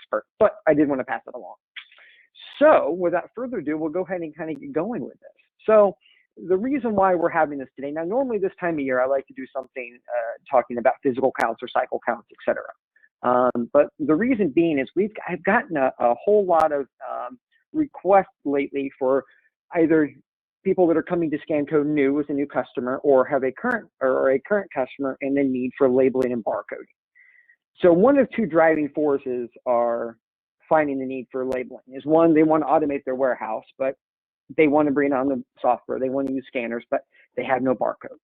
expert, but I did want to pass it along. So without further ado, we'll go ahead and kind of get going with this. So the reason why we're having this today, now normally this time of year, I like to do something talking about physical counts or cycle counts, etc. But the reason being is I've gotten a whole lot of requests lately for either people that are coming to ScanCo new as a new customer, or have a current customer and the need for labeling and barcoding. So one of two driving forces are finding the need for labeling. Is one, they want to automate their warehouse, but they want to bring on the software, they want to use scanners, but they have no barcodes,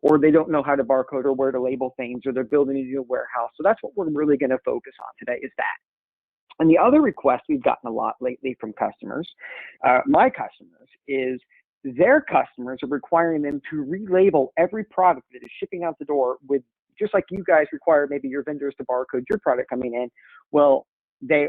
or they don't know how to barcode or where to label things, or they're building a new warehouse. So that's what we're really going to focus on today, is that. And the other request we've gotten a lot lately from customers, my customers, is their customers are requiring them to relabel every product that is shipping out the door with, just like you guys require maybe your vendors to barcode your product coming in. Well,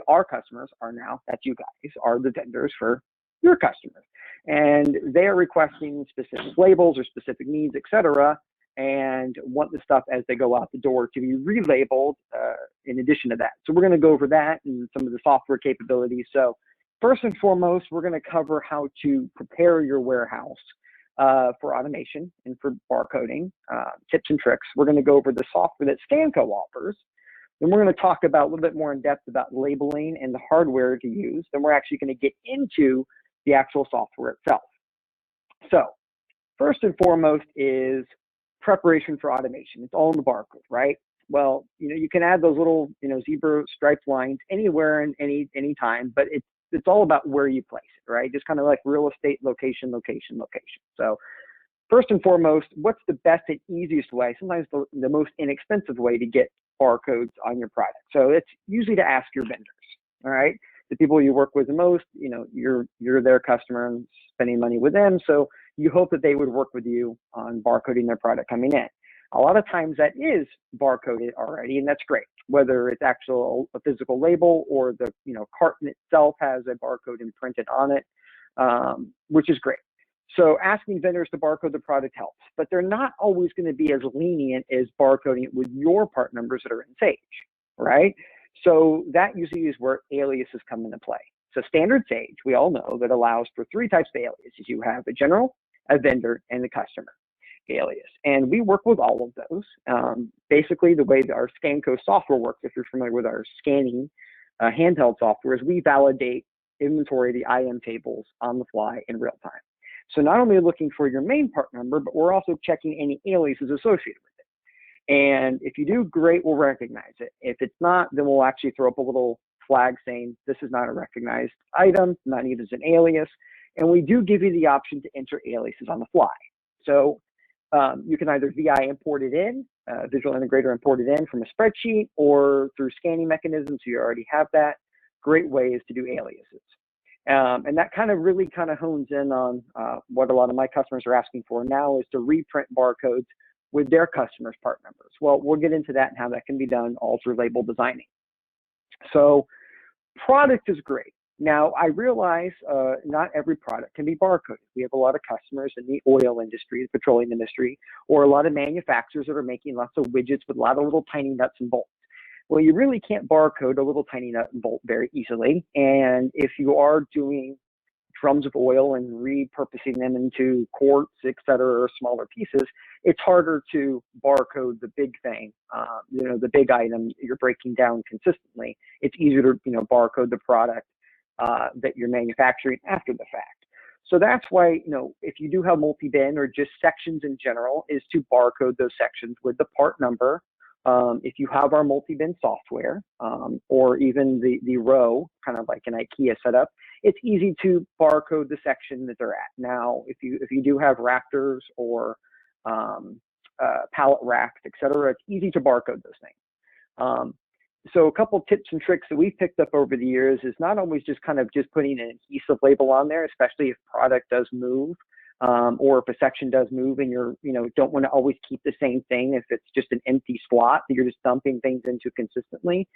our customers are now, that's you guys, are the vendors for your customers. And they are requesting specific labels or specific needs, etc., and want the stuff as they go out the door to be relabeled in addition to that. So we're going to go over that and some of the software capabilities. So first and foremost, we're going to cover how to prepare your warehouse for automation and for barcoding, tips and tricks. We're going to go over the software that ScanCo offers. Then we're going to talk about a little bit more in depth about labeling and the hardware to use. Then we're actually going to get into the actual software itself. So first and foremost is preparation for automation. It's all in the barcode, right? Well, you can add those little, zebra striped lines anywhere and any time, but it's all about where you place it, right? Just kind of like real estate, location, location, location. So first and foremost, what's the best and easiest way, sometimes the most inexpensive way to get barcodes on your product? So it's usually to ask your vendors, all right? The people you work with the most, you're their customer and spending money with them. So you hope that they would work with you on barcoding their product coming in. A lot of times that is barcoded already, and that's great. Whether it's a physical label or the carton itself has a barcode imprinted on it, which is great. So asking vendors to barcode the product helps, but they're not always going to be as lenient as barcoding it with your part numbers that are in Sage, right? So that usually is where aliases come into play. So standard Sage, we all know, that allows for three types of aliases. You have a general, a vendor, and the customer alias. And we work with all of those. Basically, the way that our ScanCo software works, if you're familiar with our scanning handheld software, is we validate inventory, the IM tables on the fly in real time. So not only looking for your main part number, but we're also checking any aliases associated with it. And if you do, great, we'll recognize it. If it's not, then we'll actually throw up a little flag saying this is not a recognized item, not even as an alias. And we do give you the option to enter aliases on the fly. So you can either VI import it in, Visual Integrator import it in from a spreadsheet, or through scanning mechanisms, so you already have that. Great ways to do aliases. And that really hones in on what a lot of my customers are asking for now, is to reprint barcodes with their customers' part numbers. Well, we'll get into that and how that can be done all through label designing. So product is great. Now, I realize not every product can be barcoded. We have a lot of customers in the oil industry, the petroleum industry, or a lot of manufacturers that are making lots of widgets with a lot of little tiny nuts and bolts. Well, you really can't barcode a little tiny nut and bolt very easily. And if you are doing drums of oil and repurposing them into quarts, et cetera, or smaller pieces, it's harder to barcode the big thing, the big item you're breaking down consistently. It's easier to, barcode the product that you're manufacturing after the fact. So that's why, if you do have multi-bin or just sections in general, is to barcode those sections with the part number. If you have our multi-bin software, or even the row, kind of like an IKEA setup, it's easy to barcode the section that they're at. Now, if you do have rafters or pallet racks, et cetera, it's easy to barcode those things. So a couple tips and tricks that we've picked up over the years is not always just putting an adhesive label on there, especially if product does move. Or if a section does move and you're, don't want to always keep the same thing. If it's just an empty slot that you're just dumping things into consistently,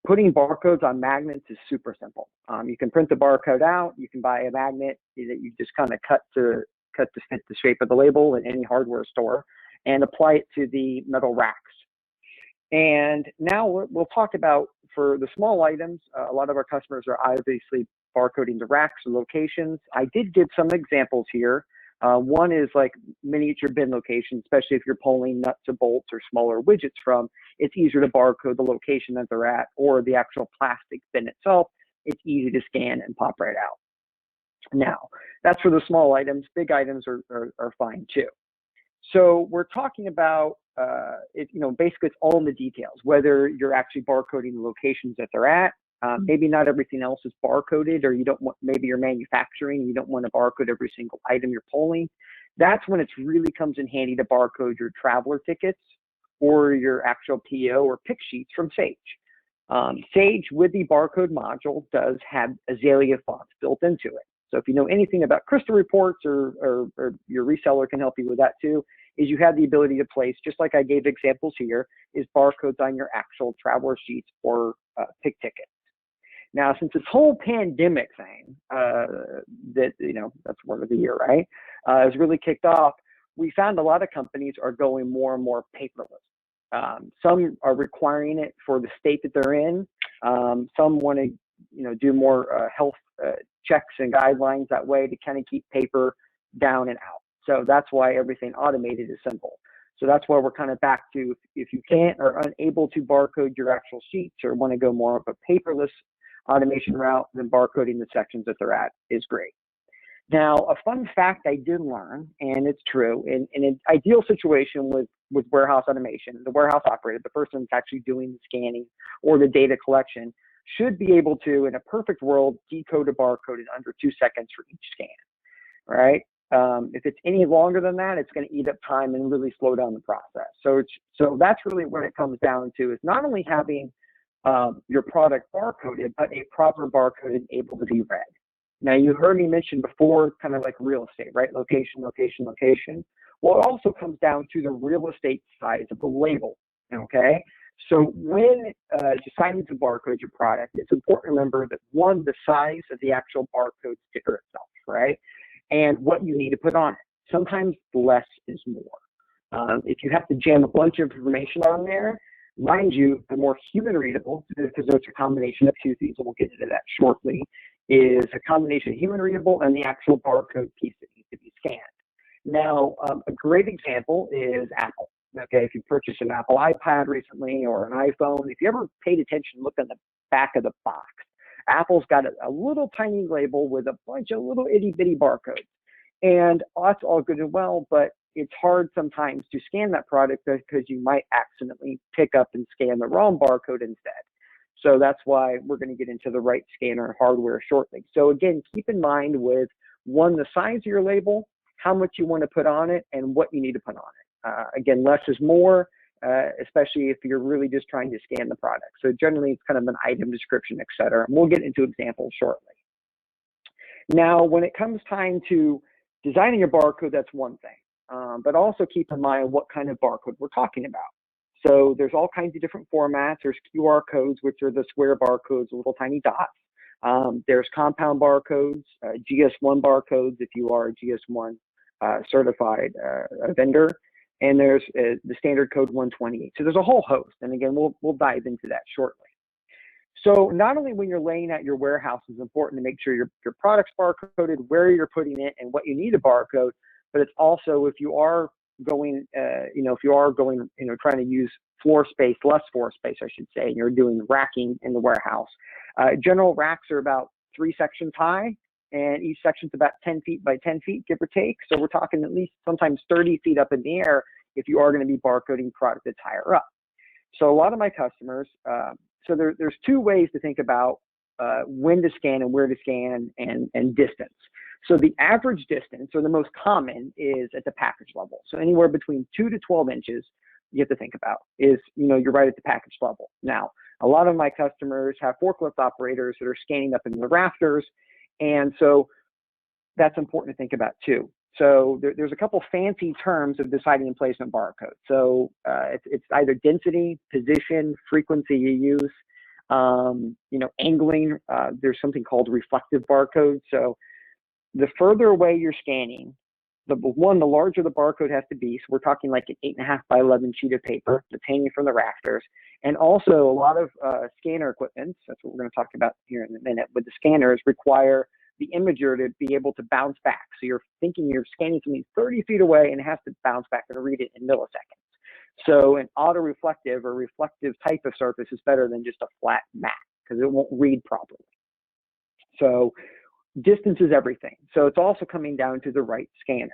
putting barcodes on magnets is super simple. You can print the barcode out. You can buy a magnet that you just kind of cut to fit the shape of the label in any hardware store, and apply it to the metal racks. And now we'll talk about, for the small items, a lot of our customers are obviously barcoding the racks or locations. I did give some examples here. One is like miniature bin locations, especially if you're pulling nuts or bolts or smaller widgets from, it's easier to barcode the location that they're at, or the actual plastic bin itself. It's easy to scan and pop right out. Now, that's for the small items. Big items are fine too. So we're talking about, basically it's all in the details, whether you're actually barcoding the locations that they're at. Maybe not everything else is barcoded, or you don't want, maybe you're manufacturing, you don't want to barcode every single item you're pulling. That's when it really comes in handy to barcode your traveler tickets or your actual PO or pick sheets from Sage. Sage with the barcode module does have Azalea fonts built into it. So if you know anything about crystal reports, or your reseller can help you with that too, is you have the ability to place, just like I gave examples here, is barcodes on your actual traveler sheets or pick tickets. Now, since this whole pandemic thing, that's word of the year, right, has really kicked off, we found a lot of companies are going more and more paperless. Some are requiring it for the state that they're in. Some want to, do more health checks and guidelines that way to kind of keep paper down and out. So that's why everything automated is simple. So that's why we're kind of back to, if you can't or unable to barcode your actual sheets, or want to go more of a paperless automation route, then barcoding the sections that they're at is great. Now, a fun fact I did learn, and it's true, in an ideal situation with warehouse automation, the warehouse operator, the person that's actually doing the scanning or the data collection, should be able to, in a perfect world, decode a barcode in under 2 seconds for each scan, right? If it's any longer than that, it's going to eat up time and really slow down the process. So that's really what it comes down to, is not only having your product barcoded, but a proper barcode is able to be read. Now, you heard me mention before, kind of like real estate, right? Location, location, location. Well, it also comes down to the real estate size of the label, okay? So when deciding to barcode your product, it's important to remember that, one, the size of the actual barcode sticker itself, right? And what you need to put on it. Sometimes less is more. If you have to jam a bunch of information on there, mind you, the more human readable, because it's a combination of two things, and we'll get into that shortly, is a combination of human readable and the actual barcode piece that needs to be scanned. Now, a great example is Apple. Okay, if you purchased an Apple iPad recently or an iPhone, if you ever paid attention, look on the back of the box. Apple's got a little tiny label with a bunch of little itty bitty barcodes. And that's all good and well, but it's hard sometimes to scan that product because you might accidentally pick up and scan the wrong barcode instead. So that's why we're going to get into the right scanner hardware shortly. So again, keep in mind with, one, the size of your label, how much you want to put on it, and what you need to put on it. Again, less is more, especially if you're really just trying to scan the product. So generally, it's kind of an item description, et cetera. And we'll get into examples shortly. Now, when it comes time to designing your barcode, that's one thing. But also keep in mind what kind of barcode we're talking about. So there's all kinds of different formats. There's QR codes, which are the square barcodes, little tiny dots. There's compound barcodes, GS1 barcodes if you are a GS1 certified vendor. And there's the standard code 128. So there's a whole host. And again, we'll dive into that shortly. So not only when you're laying out your warehouse is important to make sure your product's barcoded, where you're putting it, and what you need to barcode, but it's also if you are going, trying to use less floor space, I should say, and you're doing racking in the warehouse. General racks are about 3 sections high, and each section's about 10 feet by 10 feet, give or take. So we're talking at least sometimes 30 feet up in the air if you are going to be barcoding product that's higher up. So a lot of my customers, so there's 2 ways to think about when to scan and where to scan and distance. So the average distance, or the most common, is at the package level. So anywhere between 2 to 12 inches, you have to think about is, you're right at the package level. Now, a lot of my customers have forklift operators that are scanning up in the rafters. And so that's important to think about too. So there's a couple fancy terms of deciding and placement barcode. So it's either density, position, frequency you use, angling. There's something called reflective barcode. So the further away you're scanning, the larger the barcode has to be. So we're talking like an 8.5 by 11 sheet of paper that's hanging from the rafters. And also a lot of scanner equipment, that's what we're going to talk about here in a minute, but the scanners require the imager to be able to bounce back. So you're thinking you're scanning something 30 feet away and it has to bounce back and read it in milliseconds. So an auto-reflective or reflective type of surface is better than just a flat mat because it won't read properly. So distance is everything. So it's also coming down to the right scanner.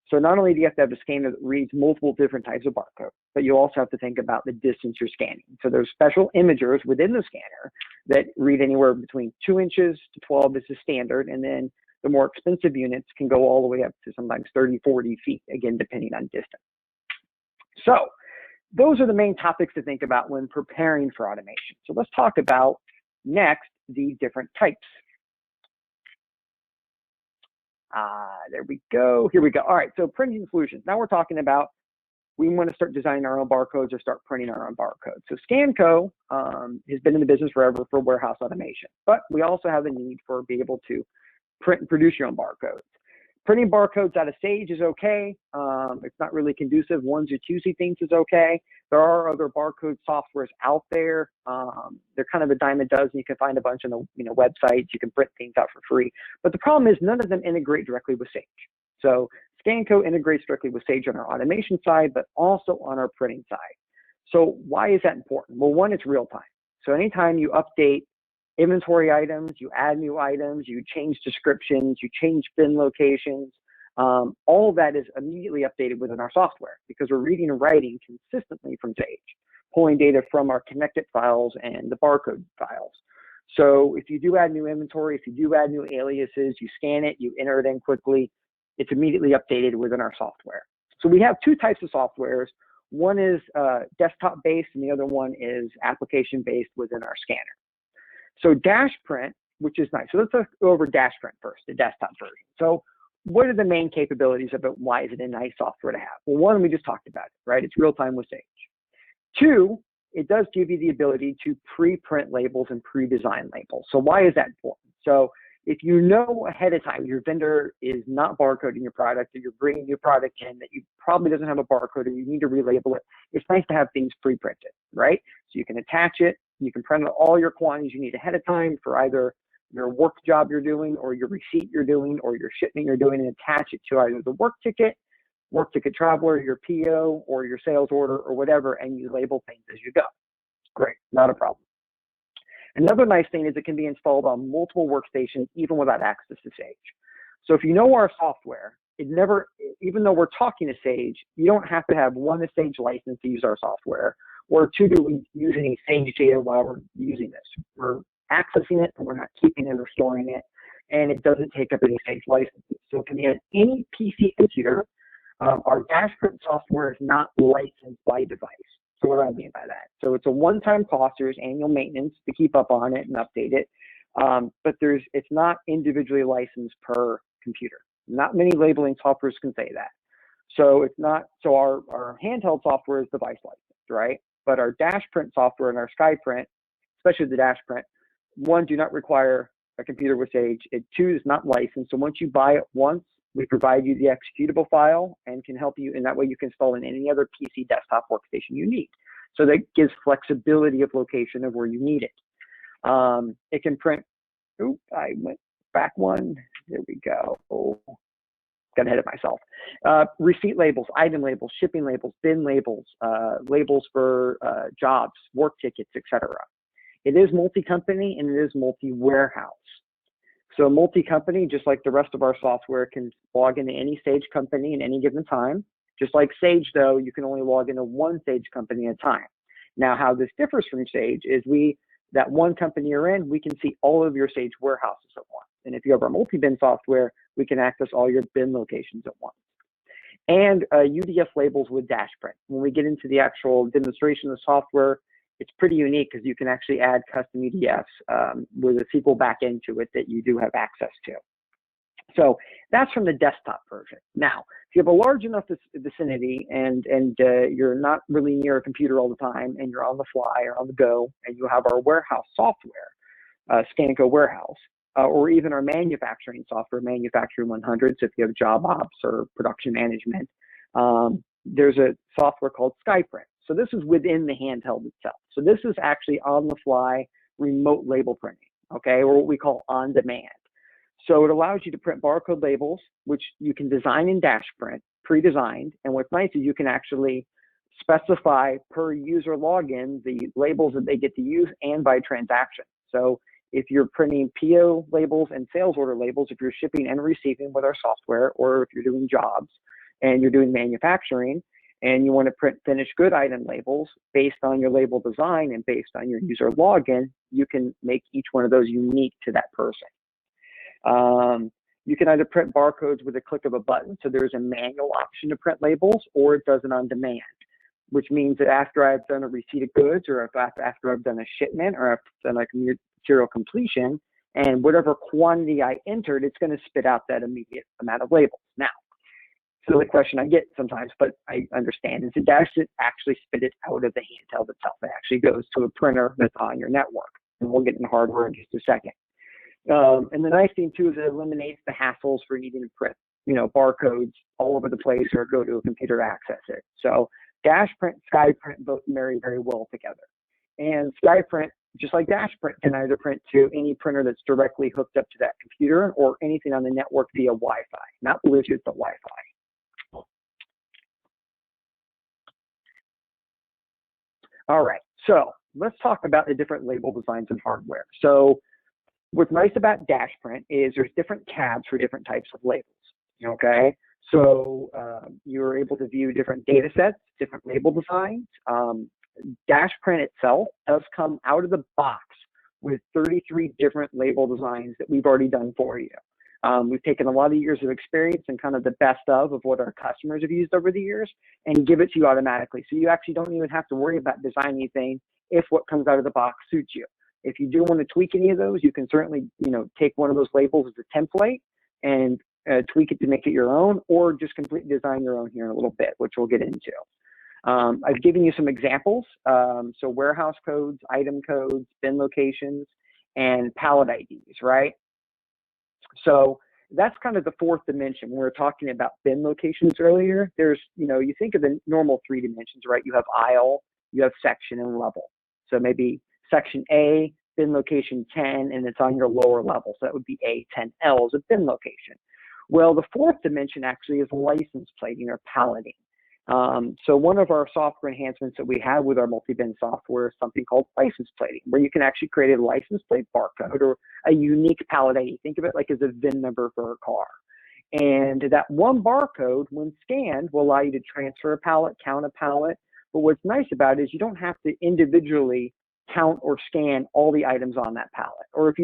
So not only do you have to have a scanner that reads multiple different types of barcode, but you also have to think about the distance you're scanning. So there's special imagers within the scanner that read anywhere between 2 inches to 12 is the standard. And then the more expensive units can go all the way up to sometimes 30, 40 feet, again, depending on distance. So those are the main topics to think about when preparing for automation. So let's talk about next the different types. There we go. Here we go. All right. So printing solutions. Now we're talking about we want to start designing our own barcodes or start printing our own barcodes. So Scanco has been in the business forever for warehouse automation, but we also have a need for being able to print and produce your own barcodes. Printing barcodes out of Sage is okay. It's not really conducive. Onesie or twosie things is okay. There are other barcode softwares out there. They're kind of a dime a dozen. You can find a bunch on the websites. You can print things out for free. But the problem is none of them integrate directly with Sage. So Scanco integrates directly with Sage on our automation side, but also on our printing side. So why is that important? Well, one, it's real time. So anytime you update inventory items, you add new items, you change descriptions, you change bin locations, all of that is immediately updated within our software because we're reading and writing consistently from Sage, pulling data from our connected files and the barcode files. So if you do add new inventory, if you do add new aliases, you scan it, you enter it in quickly, it's immediately updated within our software. So we have two types of softwares. One is desktop-based and the other one is application-based within our scanner. So Dashprint, which is nice. So let's go over Dashprint first, the desktop version. So what are the main capabilities of it? Why is it a nice software to have? Well, one, we just talked about it, right? It's real time with Sage. Two, it does give you the ability to pre-print labels and pre-design labels. So why is that important? So if you know ahead of time your vendor is not barcoding your product, or you're bringing your product in that you probably doesn't have a barcode, or you need to relabel it, it's nice to have things pre-printed, right? So you can attach it. You can print all your quantities you need ahead of time for either your work job you're doing or your receipt you're doing or your shipment you're doing and attach it to either the work ticket traveler, your PO, or your sales order or whatever, and you label things as you go. Great, not a problem. Another nice thing is it can be installed on multiple workstations even without access to Sage. So if you know our software, even though we're talking to Sage, you don't have to have one, a Sage license to use our software, or two, to using Sage data while we're using this. We're accessing it, but we're not keeping it or storing it, and it doesn't take up any Sage licenses. So it can be on any PC computer. Our Dashprint software is not licensed by device. So what do I mean by that? So it's a one-time cost. There's annual maintenance to keep up on it and update it, but it's not individually licensed per computer. Not many labeling softwares can say that. So it's not. So our handheld software is device licensed, right? But our Dashprint software and our Skyprint, especially the Dashprint, one, do not require a computer with Sage. Two, is not licensed. So once you buy it once, we provide you the executable file and can help you. And that way you can install in any other PC desktop workstation you need. So that gives flexibility of location of where you need it. It can print. Oops, I went back one. There we go. Got ahead of myself. Receipt labels, item labels, shipping labels, bin labels, labels for jobs, work tickets, etc. It is multi-company and it is multi-warehouse. So multi-company, just like the rest of our software, can log into any Sage company at any given time. Just like Sage, though, you can only log into one Sage company at a time. Now, how this differs from Sage is that one company you're in, we can see all of your Sage warehouses at once. And if you have our multi-bin software, we can access all your bin locations at once. And UDF labels with Dashprint. When we get into the actual demonstration of the software, it's pretty unique because you can actually add custom UDFs with a SQL backend to it that you do have access to. So that's from the desktop version. Now, if you have a large enough vicinity and you're not really near a computer all the time and you're on the fly or on the go and you have our warehouse software, Scanco Warehouse, or even our manufacturing software, Manufacturing 100. So if you have job ops or production management, there's a software called SkyPrint. So this is within the handheld itself. So this is actually on the fly remote label printing, okay, or what we call on demand. So it allows you to print barcode labels, which you can design in Dash Print, pre-designed. And what's nice is you can actually specify per user login the labels that they get to use and by transaction. So if you're printing PO labels and sales order labels, if you're shipping and receiving with our software, or if you're doing jobs and you're doing manufacturing and you want to print finished good item labels based on your label design and based on your user login, you can make each one of those unique to that person. You can either print barcodes with a click of a button, so there's a manual option to print labels, or it does it on demand, which means that after I've done a receipt of goods, or after I've done a shipment, or after I've done a material completion, and whatever quantity I entered, it's going to spit out that immediate amount of labels. Now, so the question I get sometimes, but I understand, is it does actually spit it out of the handheld itself. It actually goes to a printer that's on your network, and we'll get into hardware in just a second. And the nice thing too is it eliminates the hassles for needing to print, barcodes all over the place or go to a computer to access it. So Dash Print, SkyPrint both marry very well together. And SkyPrint, just like Dash Print, can either print to any printer that's directly hooked up to that computer or anything on the network via Wi-Fi, not Bluetooth, but Wi-Fi. All right, so let's talk about the different label designs and hardware. So what's nice about Dash Print is there's different tabs for different types of labels, okay? So you're able to view different data sets, different label designs. Dash Print itself does come out of the box with 33 different label designs that we've already done for you. We've taken a lot of years of experience and kind of the best of what our customers have used over the years and give it to you automatically. So you actually don't even have to worry about designing anything if what comes out of the box suits you. If you do want to tweak any of those, you can certainly, take one of those labels as a template and tweak it to make it your own, or just completely design your own here in a little bit, which we'll get into. I've given you some examples. So warehouse codes, item codes, bin locations, and pallet IDs, right? So that's kind of the fourth dimension. When we were talking about bin locations earlier, there's, you think of the normal 3 dimensions, right? You have aisle, you have section, and level. So maybe section A, bin location 10, and it's on your lower level. So that would be A10L is a bin location. Well, the fourth dimension actually is license plating or palleting. So one of our software enhancements that we have with our multi-bin software is something called license plating, where you can actually create a license plate barcode or a unique pallet ID. Think of it like as a VIN number for a car. And that one barcode, when scanned, will allow you to transfer a pallet, count a pallet. But what's nice about it is you don't have to individually count or scan all the items on that pallet. Or if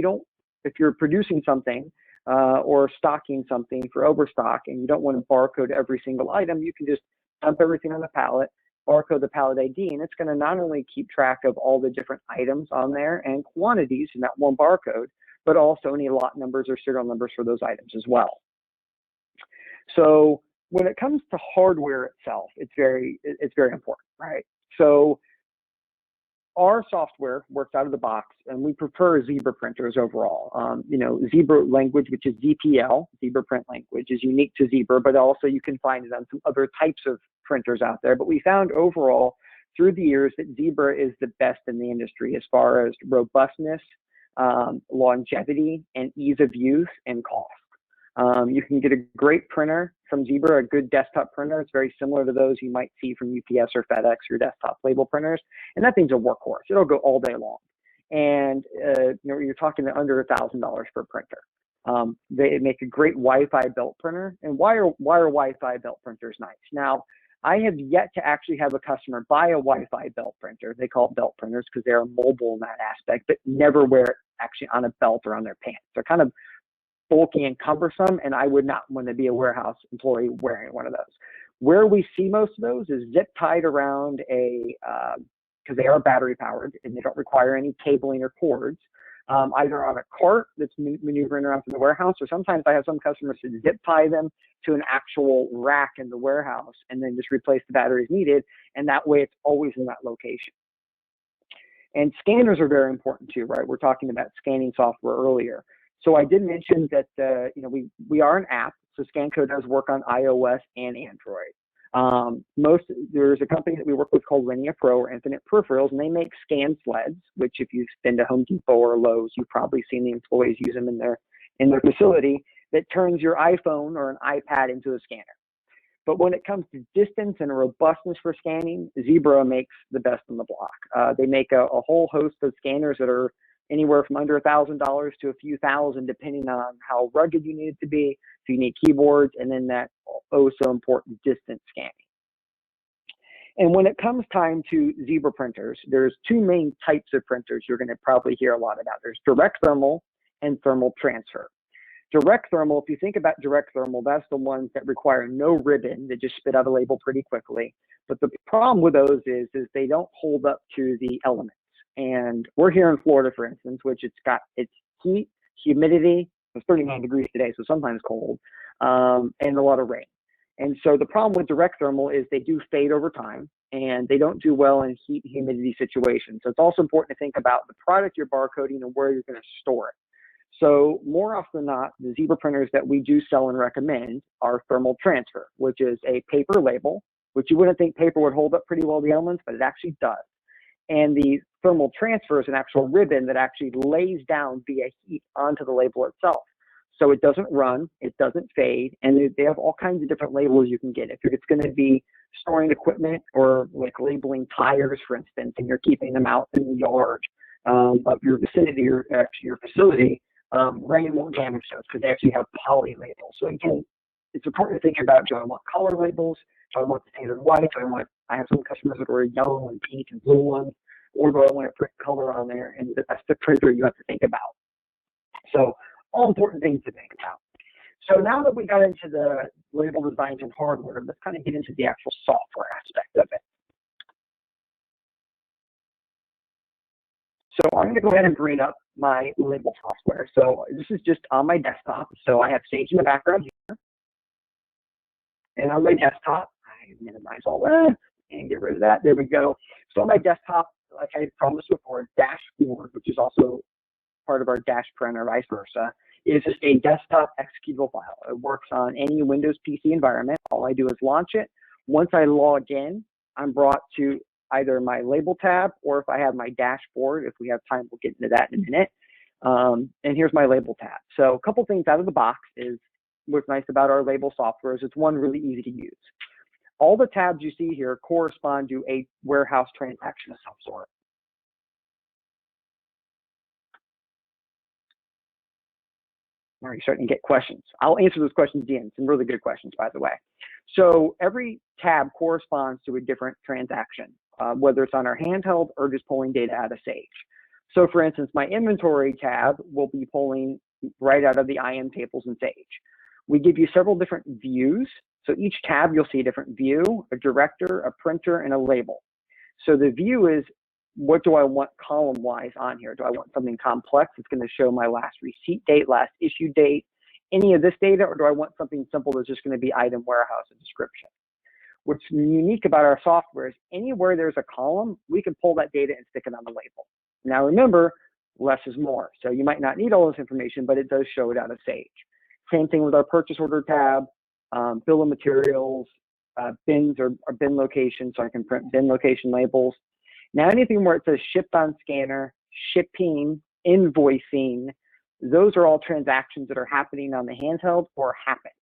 you're producing something or stocking something for overstock and you don't want to barcode every single item, you can just dump everything on the pallet, barcode the pallet ID, and it's going to not only keep track of all the different items on there and quantities in that one barcode, but also any lot numbers or serial numbers for those items as well. So when it comes to hardware itself, it's very important, right? So our software works out of the box, and we prefer Zebra printers overall. Zebra language, which is ZPL, Zebra print language, is unique to Zebra, but also you can find it on some other types of printers out there. But we found overall through the years that Zebra is the best in the industry as far as robustness, longevity, and ease of use and cost. You can get a great printer from Zebra, a good desktop printer. It's very similar to those you might see from UPS or FedEx or desktop label printers. And that thing's a workhorse. It'll go all day long. And you're talking to under $1,000 per printer. They make a great Wi-Fi belt printer. And why are Wi-Fi belt printers nice? Now, I have yet to actually have a customer buy a Wi-Fi belt printer. They call it belt printers because they're mobile in that aspect, but never wear it actually on a belt or on their pants. They're kind of bulky and cumbersome, and I would not want to be a warehouse employee wearing one of those. Where we see most of those is zip tied around because they are battery powered and they don't require any cabling or cords, either on a cart that's maneuvering around through the warehouse, or sometimes I have some customers who zip tie them to an actual rack in the warehouse and then just replace the batteries needed, and that way it's always in that location. And scanners are very important too, right? We're talking about scanning software earlier. So I did mention that we are an app, so ScanCode does work on iOS and Android. There's a company that we work with called Linear Pro or Infinite Peripherals, and they make scan sleds, which if you've been to Home Depot or Lowe's, you've probably seen the employees use them in their facility, that turns your iPhone or an iPad into a scanner. But when it comes to distance and robustness for scanning, Zebra makes the best on the block. They make a whole host of scanners that are anywhere from under $1,000 to a few thousand, depending on how rugged you need it to be. So you need keyboards, and then that oh so important distance scanning. And when it comes time to Zebra printers, there's two main types of printers you're going to probably hear a lot about. There's direct thermal and thermal transfer. Direct thermal, if you think about direct thermal, that's the ones that require no ribbon, that just spit out a label pretty quickly. But the problem with those is they don't hold up to the elements. And we're here in Florida, for instance, which it's heat, humidity. It's 39 degrees today, so sometimes cold, and a lot of rain. And so the problem with direct thermal is they do fade over time, and they don't do well in heat, humidity situations. So it's also important to think about the product you're barcoding and where you're going to store it. So more often than not, the Zebra printers that we do sell and recommend are thermal transfer, which is a paper label, which you wouldn't think paper would hold up pretty well the elements, but it actually does. And the thermal transfer is an actual ribbon that actually lays down via heat onto the label itself. So it doesn't run, it doesn't fade, and they have all kinds of different labels you can get. If it's going to be storing equipment or like labeling tires, for instance, and you're keeping them out in the yard of your vicinity or actually your facility, rain won't damage those because they actually have poly labels. So again, it's important to think about, do I want color labels? Do I want the standard white? I have some customers that are yellow and pink and blue ones, or do I want to put color on there? And that's the printer you have to think about. So all important things to think about. So now that we got into the label designs and hardware, let's kind of get into the actual software aspect of it. So I'm going to go ahead and bring up my label software. So this is just on my desktop. So I have Sage in the background here. And on my desktop, I minimize all that and get rid of that. There we go. So on my desktop, like I promised before, dashboard, which is also part of our dash print or vice versa, is just a desktop executable file. It works on any Windows PC environment. All I do is launch it. Once I log in, I'm brought to either my label tab, or if I have my dashboard, if we have time, we'll get into that in a minute. And here's my label tab. So a couple things out of the box is what's nice about our label software is it's one, really easy to use. All the tabs you see here correspond to a warehouse transaction of some sort. Are you starting to get questions? I'll answer those questions at the end. Some really good questions, by the way. So every tab corresponds to a different transaction, whether it's on our handheld or just pulling data out of Sage. So for instance, my inventory tab will be pulling right out of the IM tables in Sage. We give you several different views. So each tab, you'll see a different view, a director, a printer, and a label. So the view is, what do I want column-wise on here? Do I want something complex? It's going to show my last receipt date, last issue date, any of this data, or do I want something simple that's just going to be item, warehouse, and description? What's unique about our software is anywhere there's a column, we can pull that data and stick it on the label. Now remember, less is more. So you might not need all this information, but it does show it out of Sage. Same thing with our purchase order tab, bill of materials, bins or bin location, so I can print bin location labels. Now anything where it says shipped on scanner, shipping, invoicing, those are all transactions that are happening on the handheld or happened.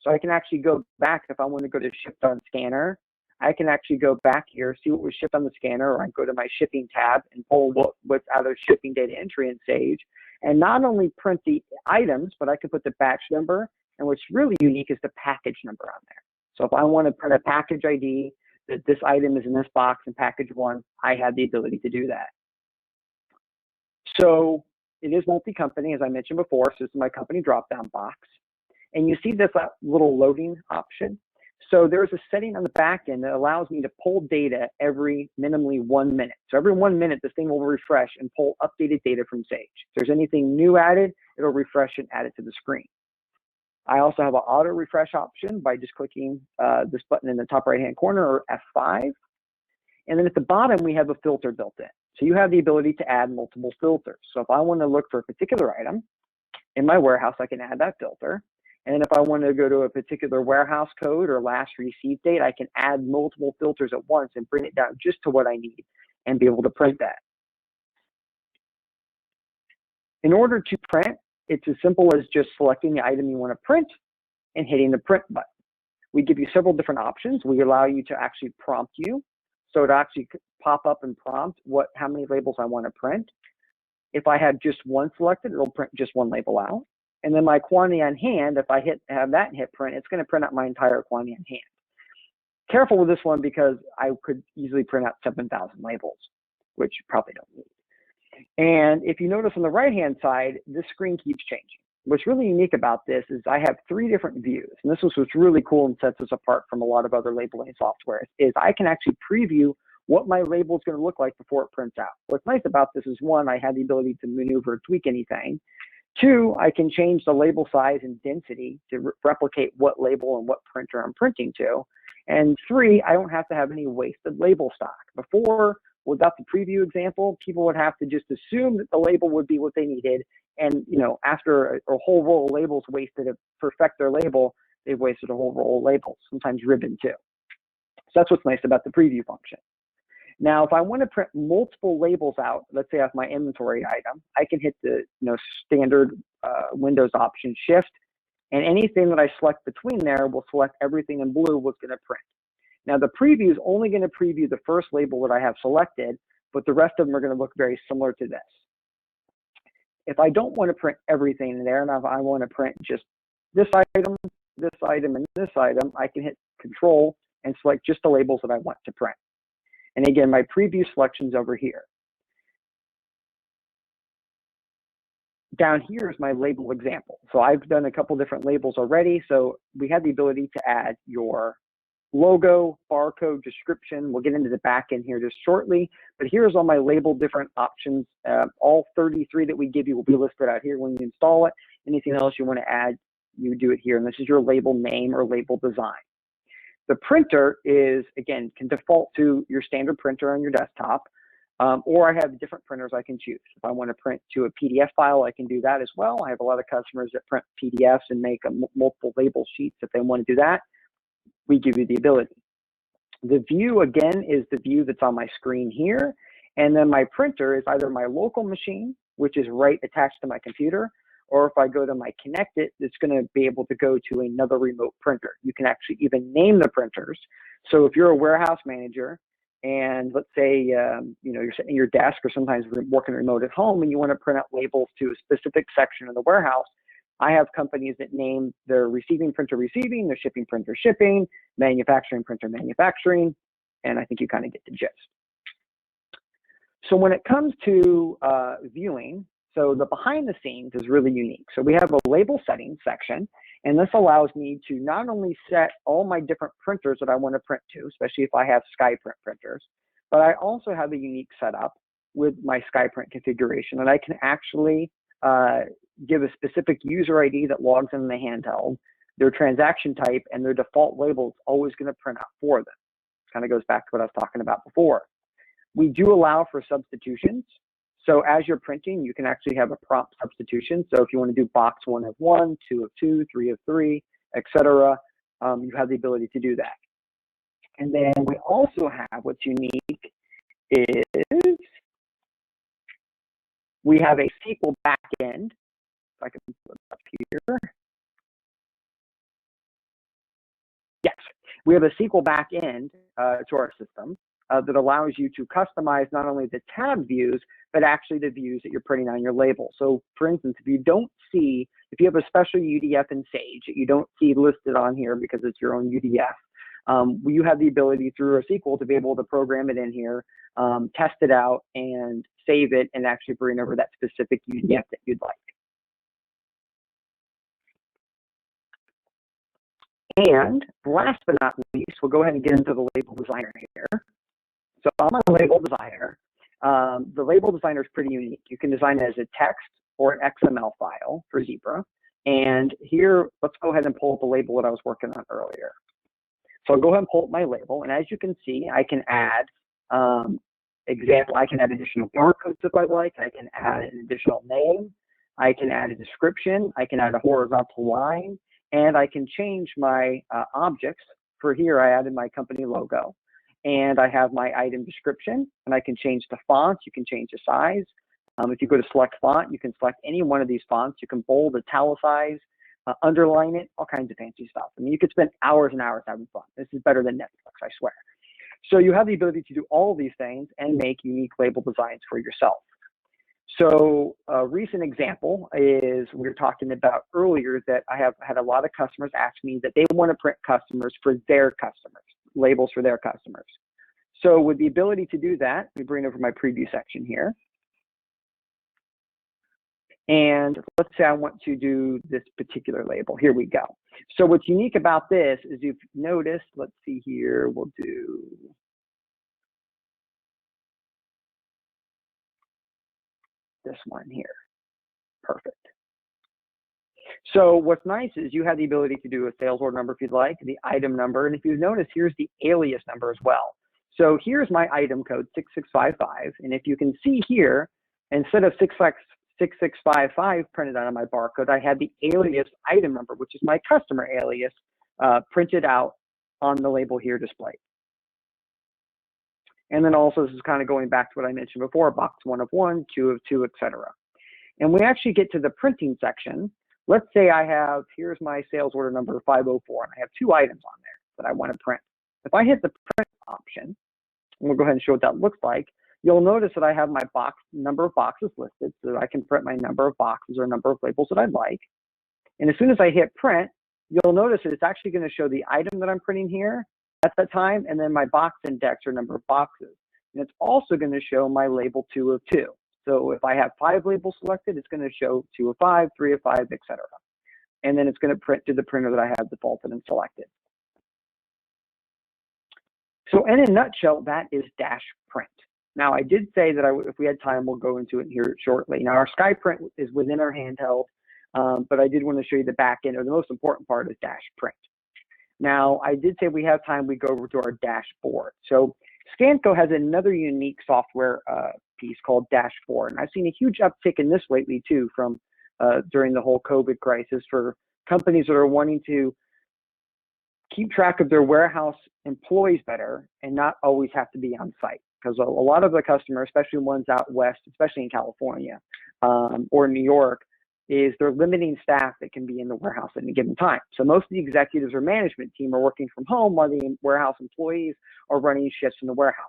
So I can actually go back, if I want to go to shipped on scanner, I can actually go back here, see what was shipped on the scanner, or I go to my shipping tab and pull what's out of shipping data entry in Sage, and not only print the items, but I can put the batch number, and what's really unique is the package number on there. So if I want to print a package ID, that this item is in this box in package 1, I have the ability to do that. So it is multi-company, as I mentioned before, so this is my company drop-down box. And you see this little loading option. So there's a setting on the back end that allows me to pull data every minimally 1 minute. So every 1 minute, this thing will refresh and pull updated data from Sage. If there's anything new added, it'll refresh and add it to the screen. I also have an auto refresh option by just clicking this button in the top right-hand corner, or F5. And then at the bottom, we have a filter built in. So you have the ability to add multiple filters. So if I want to look for a particular item, in my warehouse, I can add that filter. And if I want to go to a particular warehouse code or last receipt date, I can add multiple filters at once and bring it down just to what I need and be able to print that. In order to print, it's as simple as just selecting the item you want to print and hitting the print button. We give you several different options. We allow you to actually prompt you. So it actually pop up and prompt how many labels I want to print. If I have just one selected, it'll print just one label out. And then my quantity on hand, if I have that and hit print, it's going to print out my entire quantity on hand. Careful with this one because I could easily print out 7,000 labels, which you probably don't need. And if you notice on the right-hand side, this screen keeps changing. What's really unique about this is I have 3 different views. And this is what's really cool and sets us apart from a lot of other labeling softwares, is I can actually preview what my label is going to look like before it prints out. What's nice about this is, 1, I have the ability to maneuver or tweak anything. 2, I can change the label size and density to replicate what label and what printer I'm printing to. And 3, I don't have to have any wasted label stock. Before, without the preview example, people would have to just assume that the label would be what they needed. And after a whole roll of labels wasted to perfect their label, they've wasted a whole roll of labels, sometimes ribbon too. So that's what's nice about the preview function. Now, if I want to print multiple labels out, let's say off my inventory item, I can hit the standard Windows option Shift, and anything that I select between there will select everything in blue what's going to print. Now, the preview is only going to preview the first label that I have selected, but the rest of them are going to look very similar to this. If I don't want to print everything in there, and if I want to print just this item, and this item, I can hit Control and select just the labels that I want to print. And again, my preview selection's over here. Down here is my label example. So I've done a couple different labels already. So we have the ability to add your logo, barcode, description. We'll get into the back end here just shortly, but here's all my label different options. All 33 that we give you will be listed out here when you install it. Anything else you want to add, you do it here. And this is your label name or label design. The printer is, again, can default to your standard printer on your desktop, or I have different printers I can choose. If I want to print to a PDF file, I can do that as well. I have a lot of customers that print PDFs and make multiple label sheets if they want to do that. We give you the ability. The view, again, is the view that's on my screen here. And then my printer is either my local machine, which is right attached to my computer, or if I go to my Connected, it's going to be able to go to another remote printer. You can actually even name the printers. So if you're a warehouse manager and let's say you're sitting at your desk or sometimes working remote at home and you want to print out labels to a specific section of the warehouse, I have companies that name their receiving printer receiving, their shipping printer shipping, manufacturing printer manufacturing, and I think you kind of get the gist. So when it comes to viewing, so the behind the scenes is really unique. So we have a label settings section, and this allows me to not only set all my different printers that I want to print to, especially if I have SkyPrint printers, but I also have a unique setup with my SkyPrint configuration, and I can actually give a specific user ID that logs in the handheld, their transaction type, and their default label is always going to print out for them. Kind of goes back to what I was talking about before. We do allow for substitutions. So as you're printing, you can actually have a prompt substitution. So if you want to do box 1 of 1, 2 of 2, 3 of 3, etc., you have the ability to do that. And then we also have what's unique is we have a SQL backend. If I can put it up here. Yes, we have a SQL backend to our system that allows you to customize not only the tab views, but actually the views that you're printing on your label. So for instance, if you have a special UDF in Sage that you don't see listed on here because it's your own UDF, you have the ability through a SQL to be able to program it in here, test it out, and save it, and actually bring over that specific UDF that you'd like. And last but not least, we'll go ahead and get into the label designer here. So I'm a label designer. The label designer is pretty unique. You can design it as a text or an XML file for Zebra. And here, let's go ahead and pull up a label that I was working on earlier. So I'll go ahead and pull up my label. And as you can see, I can add I can add additional barcodes if I like. I can add an additional name. I can add a description, I can add a horizontal line, and I can change my objects. For here, I added my company logo, and I have my item description, and I can change the fonts, you can change the size. If you go to select font, you can select any one of these fonts. You can bold, italicize, underline it, all kinds of fancy stuff. I mean, you could spend hours and hours having fun. This is better than Netflix, I swear. So you have the ability to do all of these things and make unique label designs for yourself. So a recent example is we were talking about earlier that I have had a lot of customers ask me that they want to print customers for their customers, labels for their customers. So with the ability to do that, let me bring over my preview section here. And let's say I want to do this particular label. Here we go. So what's unique about this is you've noticed, let's see here, we'll do this one here. Perfect. So what's nice is you have the ability to do a sales order number if you'd like, the item number, and if you notice, here's the alias number as well. So here's my item code 6655, and if you can see here, instead of 6655 printed out on my barcode, I had the alias item number, which is my customer alias, printed out on the label here displayed. And then also, this is kind of going back to what I mentioned before, box 1 of 1, 2 of 2, etc. And we actually get to the printing section. Let's say I have, here's my sales order number 504, and I have 2 items on there that I want to print. If I hit the print option, and we'll go ahead and show what that looks like, you'll notice that I have my number of boxes listed, so that I can print my number of boxes or number of labels that I'd like. And as soon as I hit print, you'll notice that it's actually going to show the item that I'm printing here at that time, and then my box index or number of boxes. And it's also going to show my label 2 of 2. So if I have 5 labels selected, it's going to show 2 of 5, 3 of 5, etc. And then it's going to print to the printer that I have defaulted and selected. So in a nutshell, that is Dash Print. Now, I did say that if we had time, we'll go into it here shortly. Now, our SkyPrint is within our handheld, but I did want to show you the back end, or the most important part is Dash Print. Now, I did say we have time, we go over to our dashboard. So Scanco has another unique software piece called Dashboard, and I've seen a huge uptick in this lately too from during the whole COVID crisis for companies that are wanting to keep track of their warehouse employees better and not always have to be on site. Because a lot of the customers, especially ones out west, especially in California or New York, is they're limiting staff that can be in the warehouse at any given time. So most of the executives or management team are working from home while the warehouse employees are running shifts in the warehouse.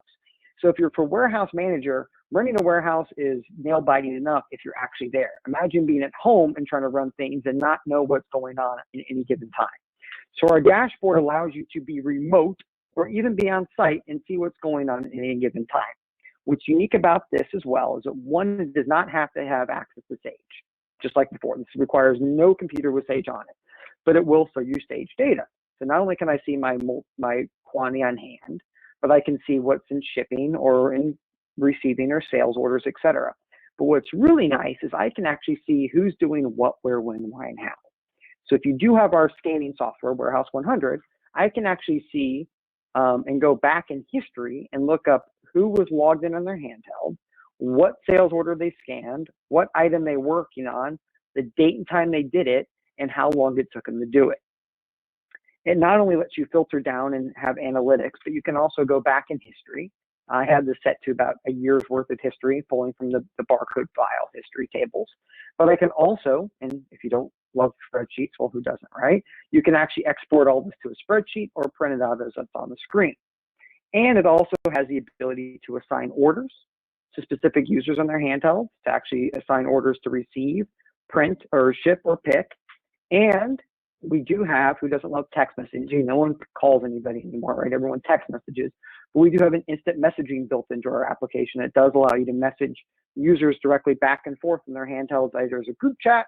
So if you're for warehouse manager, running a warehouse is nail biting enough if you're actually there. Imagine being at home and trying to run things and not know what's going on in any given time. So our dashboard allows you to be remote or even be on site and see what's going on in any given time. What's unique about this as well is that one does not have to have access to Sage, just like before. This requires no computer with Sage on it, but it will show you Sage data. So not only can I see my quantity on hand, but I can see what's in shipping or in receiving or sales orders, etc. But what's really nice is I can actually see who's doing what, where, when, why, and how. So if you do have our scanning software, Warehouse 100, I can actually see and go back in history and look up who was logged in on their handheld, what sales order they scanned, what item they were working on, the date and time they did it, and how long it took them to do it. It not only lets you filter down and have analytics, but you can also go back in history. I have this set to about a year's worth of history, pulling from the barcode file history tables. But I can also, and if you don't love spreadsheets, well, who doesn't, right? You can actually export all this to a spreadsheet or print it out as it's on the screen. And it also has the ability to assign orders to specific users on their handhelds, to actually assign orders to receive, print, or ship, or pick. And we do have, who doesn't love text messaging? No one calls anybody anymore, right? Everyone text messages. But we do have an instant messaging built into our application that does allow you to message users directly back and forth from their handhelds, either as a group chat,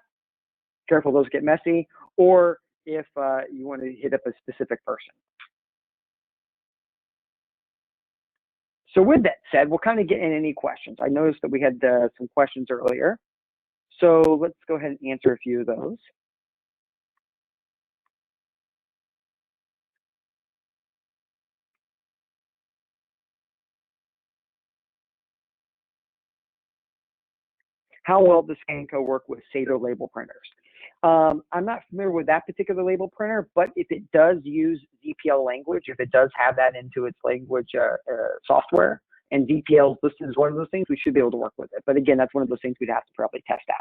careful those get messy, or if you want to hit up a specific person. So with that said, we'll kind of get in any questions. I noticed that we had some questions earlier. So let's go ahead and answer a few of those. how well does ScanCo work with SATO label printers? I'm not familiar with that particular label printer, but if it does use ZPL language, if it does have that into its language software, and ZPL is listed as one of those things, we should be able to work with it. But again, that's one of those things we'd have to probably test out.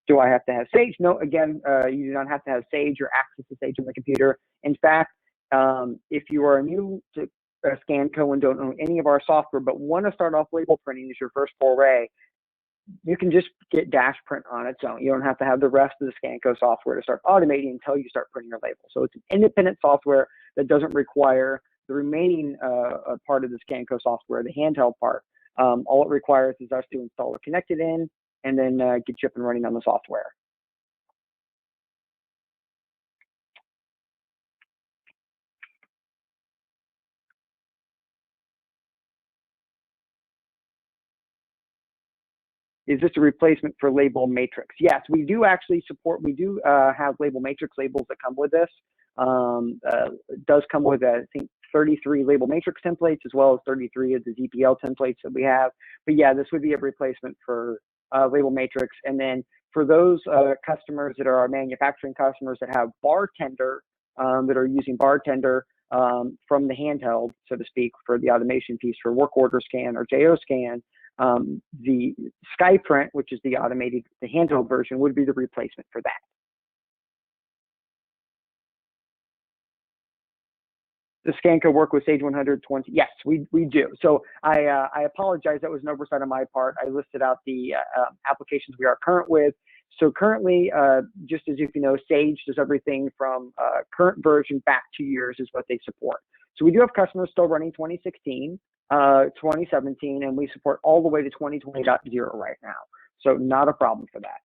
Do I have to have Sage? No, again, you do not have to have Sage or access to Sage on the computer. In fact, if you are new to ScanCo and don't own any of our software, but want to start off label printing as your first foray, you can just get Dash Print on its own. You don't have to have the rest of the ScanCo software to start automating until you start printing your label. So it's an independent software that doesn't require the remaining part of the ScanCo software, the handheld part. All it requires is us to install it, connect it in, and then get you up and running on the software. Is this a replacement for label matrix? Yes, we do actually support, we do have label matrix labels that come with this. It does come with, I think, 33 label matrix templates, as well as 33 of the ZPL templates that we have. But yeah, this would be a replacement for label matrix. And then for those customers that are our manufacturing customers that have Bartender, that are using Bartender from the handheld, so to speak, for the automation piece for work order scan or JO scan, the SkyPrint, which is the automated, the handheld version, would be the replacement for that. Does ScanCo work with Sage 120? Yes, we do. So I apologize, that was an oversight on my part. I listed out the applications we are current with. So currently, just as if you know, Sage does everything from current version back 2 years is what they support. So we do have customers still running 2016, 2017, and we support all the way to 2020.0 right now. So not a problem for that.